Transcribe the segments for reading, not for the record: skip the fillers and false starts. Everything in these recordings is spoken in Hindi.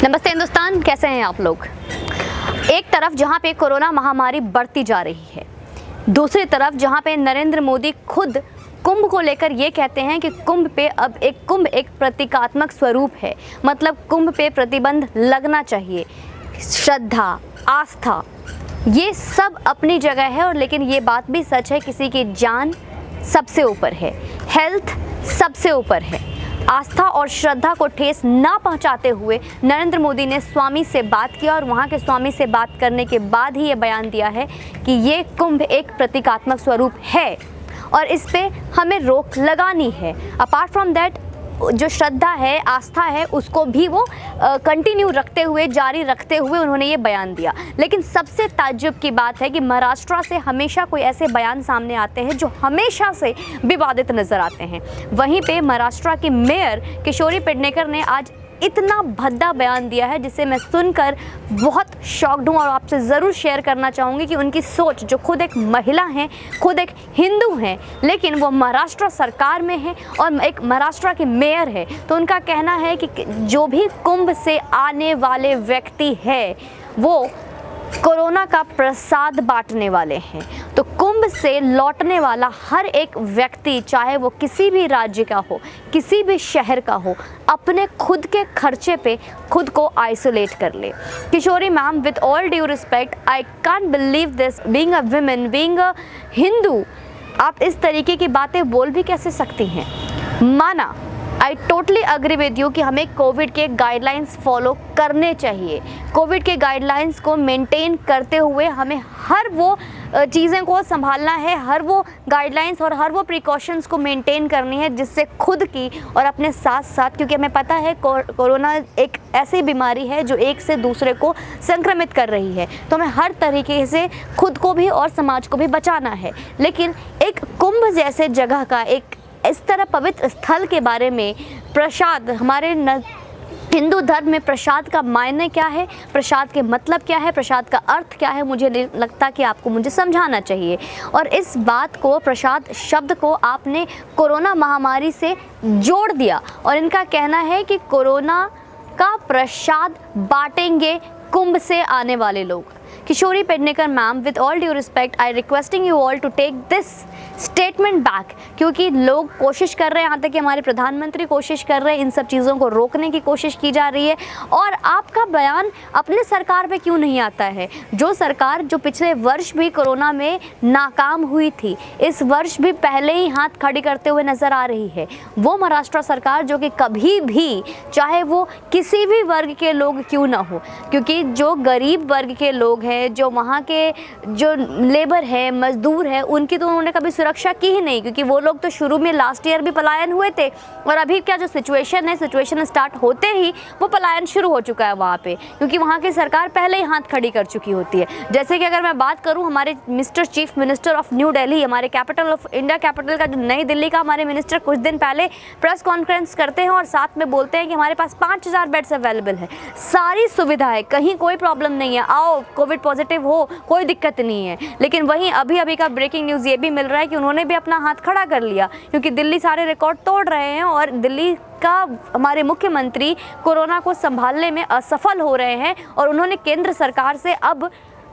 नमस्ते हिंदुस्तान, कैसे हैं आप लोग। एक तरफ जहां पे कोरोना महामारी बढ़ती जा रही है, दूसरी तरफ जहां पे नरेंद्र मोदी खुद कुंभ को लेकर ये कहते हैं कि कुंभ एक प्रतीकात्मक स्वरूप है, मतलब कुंभ पे प्रतिबंध लगना चाहिए। श्रद्धा, आस्था, ये सब अपनी जगह है, और लेकिन ये बात भी सच है, किसी की जान सबसे ऊपर है, हेल्थ सबसे ऊपर है। आस्था और श्रद्धा को ठेस ना पहुंचाते हुए नरेंद्र मोदी ने स्वामी से बात किया, और वहां के स्वामी से बात करने के बाद ही ये बयान दिया है कि ये कुंभ एक प्रतीकात्मक स्वरूप है और इस पे हमें रोक लगानी है। अपार्ट फ्रॉम दैट, जो श्रद्धा है, आस्था है, उसको भी वो कंटिन्यू रखते हुए, जारी रखते हुए उन्होंने ये बयान दिया। लेकिन सबसे ताज्जुब की बात है कि महाराष्ट्र से हमेशा कोई ऐसे बयान सामने आते हैं जो हमेशा से विवादित नज़र आते हैं। वहीं पे महाराष्ट्र की मेयर किशोरी पेडनेकर ने आज इतना भद्दा बयान दिया है जिसे मैं सुनकर बहुत शॉक्ड हूँ और आपसे ज़रूर शेयर करना चाहूँगी कि उनकी सोच, जो खुद एक महिला हैं, खुद एक हिंदू हैं, लेकिन वो महाराष्ट्र सरकार में है और एक महाराष्ट्र की मेयर है, तो उनका कहना है कि जो भी कुंभ से आने वाले व्यक्ति है वो कोरोना का प्रसाद बांटने वाले हैं। तो कुंभ से लौटने वाला हर एक व्यक्ति, चाहे वो किसी भी राज्य का हो, किसी भी शहर का हो, अपने खुद के खर्चे पे खुद को आइसोलेट कर ले। Kishori ma'am, with all due respect, I can't believe this, being a women, being a Hindu, आप इस तरीके की बातें बोल भी कैसे सकती हैं। माना, I totally agree with you कि हमें कोविड के गाइडलाइंस फॉलो करने चाहिए। कोविड के गाइडलाइंस को मेंटेन करते हुए हमें हर वो चीज़ें को संभालना है, हर वो गाइडलाइंस और हर वो प्रिकॉशंस को मेंटेन करनी है, जिससे खुद की और अपने साथ साथ, क्योंकि हमें पता है कोरोना एक ऐसी बीमारी है जो एक से दूसरे को संक्रमित कर रही है, तो हमें हर तरीके से खुद को भी और समाज को भी बचाना है। लेकिन एक कुंभ जैसे जगह का, एक इस तरह पवित्र स्थल के बारे में, प्रसाद, हमारे हिंदू धर्म में प्रसाद का मायने क्या है, प्रसाद के मतलब क्या है, प्रसाद का अर्थ क्या है, मुझे नहीं लगता कि आपको मुझे समझाना चाहिए। और इस बात को, प्रसाद शब्द को आपने कोरोना महामारी से जोड़ दिया, और इनका कहना है कि कोरोना का प्रसाद बांटेंगे कुंभ से आने वाले लोग। Kishori Pednekar ma'am, with all due respect, I requesting you all to take this statement back, क्योंकि लोग कोशिश कर रहे हैं, यहाँ तक कि हमारे प्रधानमंत्री कोशिश कर रहे हैं, इन सब चीज़ों को रोकने की कोशिश की जा रही है। और आपका बयान अपने सरकार पे क्यों नहीं आता है, जो सरकार जो पिछले वर्ष भी कोरोना में नाकाम हुई थी, इस वर्ष भी पहले ही हाथ खड़ी करते हुए नज़र आ रही है, वो महाराष्ट्र सरकार जो कि कभी भी, चाहे वो किसी भी वर्ग के लोग क्यों ना हो, क्योंकि जो गरीब वर्ग के लोग हैं, जो वहाँ के जो लेबर है, मजदूर है, उनकी तो उन्होंने कभी सुरक्षा की ही नहीं, क्योंकि वो लोग तो शुरू में लास्ट ईयर भी पलायन हुए थे, और अभी क्या जो सिचुएशन है, सिचुएशन स्टार्ट होते ही वो पलायन शुरू हो चुका है वहाँ पे, क्योंकि वहाँ की सरकार पहले ही हाथ खड़ी कर चुकी होती है। जैसे कि अगर मैं बात करूँ, हमारे mister chief minister of new Delhi, हमारे कैपिटल ऑफ इंडिया, कैपिटल का जो नई दिल्ली का हमारे मिनिस्टर, कुछ दिन पहले प्रेस कॉन्फ्रेंस करते हैं और साथ में बोलते हैं कि हमारे पास 5000 बेड्स अवेलेबल है, सारी सुविधा है, कहीं कोई प्रॉब्लम नहीं है, आओ कोविड पॉजिटिव हो, कोई दिक्कत नहीं है। लेकिन वहीं अभी का ब्रेकिंग न्यूज़ ये भी मिल रहा है कि उन्होंने भी अपना हाथ खड़ा कर लिया, क्योंकि दिल्ली सारे रिकॉर्ड तोड़ रहे हैं और दिल्ली का हमारे मुख्यमंत्री कोरोना को संभालने में असफल हो रहे हैं, और उन्होंने केंद्र सरकार से अब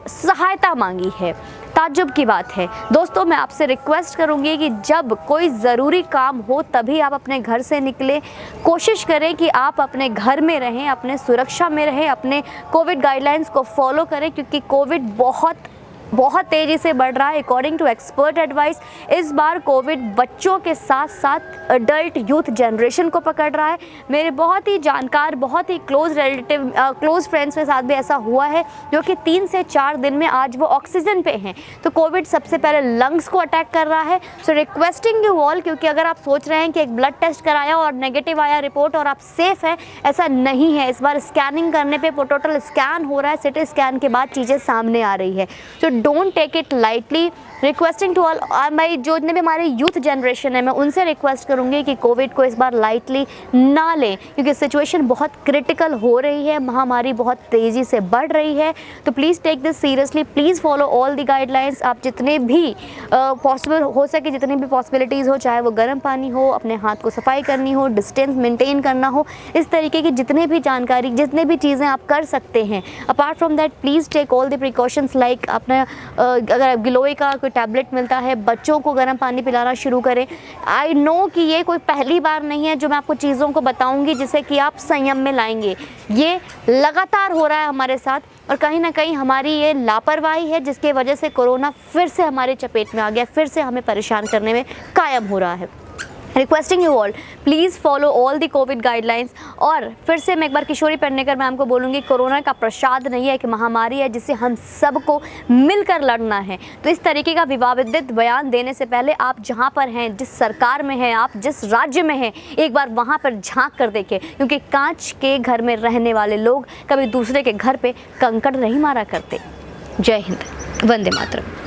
सहायता मांगी है। ताज्जुब की बात है। दोस्तों, मैं आपसे रिक्वेस्ट करूंगी कि जब कोई ज़रूरी काम हो तभी आप अपने घर से निकलें। कोशिश करें कि आप अपने घर में रहें, अपने सुरक्षा में रहें, अपने कोविड गाइडलाइंस को फॉलो करें, क्योंकि कोविड बहुत तेज़ी से बढ़ रहा है। अकॉर्डिंग टू एक्सपर्ट एडवाइस, इस बार कोविड बच्चों के साथ साथ अडल्ट यूथ जनरेशन को पकड़ रहा है। मेरे बहुत ही जानकार, बहुत ही क्लोज रिलेटिव, क्लोज फ्रेंड्स के साथ भी ऐसा हुआ है, जो कि 3 से 4 दिन में आज वो ऑक्सीजन पे हैं। तो कोविड सबसे पहले लंग्स को अटैक कर रहा है। सो रिक्वेस्टिंग यू ऑल, क्योंकि अगर आप सोच रहे हैं कि एक ब्लड टेस्ट कराया और नेगेटिव आया रिपोर्ट और आप सेफ़ हैं, ऐसा नहीं है। इस बार स्कैनिंग करने पर टोटल स्कैन हो रहा है, सिटी स्कैन के बाद चीज़ें सामने आ रही है। तो don't take it lightly. Requesting to all, मैं जो जितने भी हमारे यूथ जनरेशन है, मैं उनसे रिक्वेस्ट करूँगी कि कोविड को इस बार लाइटली ना लें, क्योंकि सिचुएशन बहुत क्रिटिकल हो रही है, महामारी बहुत तेज़ी से बढ़ रही है। तो please take this seriously, please follow all the guidelines. आप जितने भी पॉसिबल हो सके, जितनी भी पॉसिबिलिटीज़ हो, चाहे वो गर्म पानी हो, अपने हाथ को सफाई करनी हो, डिस्टेंस मेंटेन करना हो, इस तरीके की जितने भी जानकारी, जितने भी चीज़ें आप कर सकते हैं। Apart from that please take all the precautions, like अपने अगर गिलोय का कोई टैबलेट मिलता है, बच्चों को गर्म पानी पिलाना शुरू करें। आई नो कि ये कोई पहली बार नहीं है जो मैं आपको चीज़ों को बताऊंगी जिसे कि आप संयम में लाएंगे। ये लगातार हो रहा है हमारे साथ, और कहीं ना कहीं हमारी ये लापरवाही है जिसकी वजह से कोरोना फिर से हमारे चपेट में आ गया, फिर से हमें परेशान करने में कायम हो रहा है। Requesting you all, please follow all the Covid guidelines. और फिर से मैं एक बार किशोरी पेडनेकर मैम को बोलूँगी, कोरोना का प्रसाद नहीं है, एक महामारी है जिसे हम सबको मिलकर लड़ना है। तो इस तरीके का विवादित बयान देने से पहले आप जहाँ पर हैं, जिस सरकार में हैं, आप जिस राज्य में हैं, एक बार वहाँ पर झांक कर देखें, क्योंकि कांच के घर में रहने वाले लोग कभी दूसरे के घर पे कंकड़ नहीं मारा करते। जय हिंद, वंदे मातरम।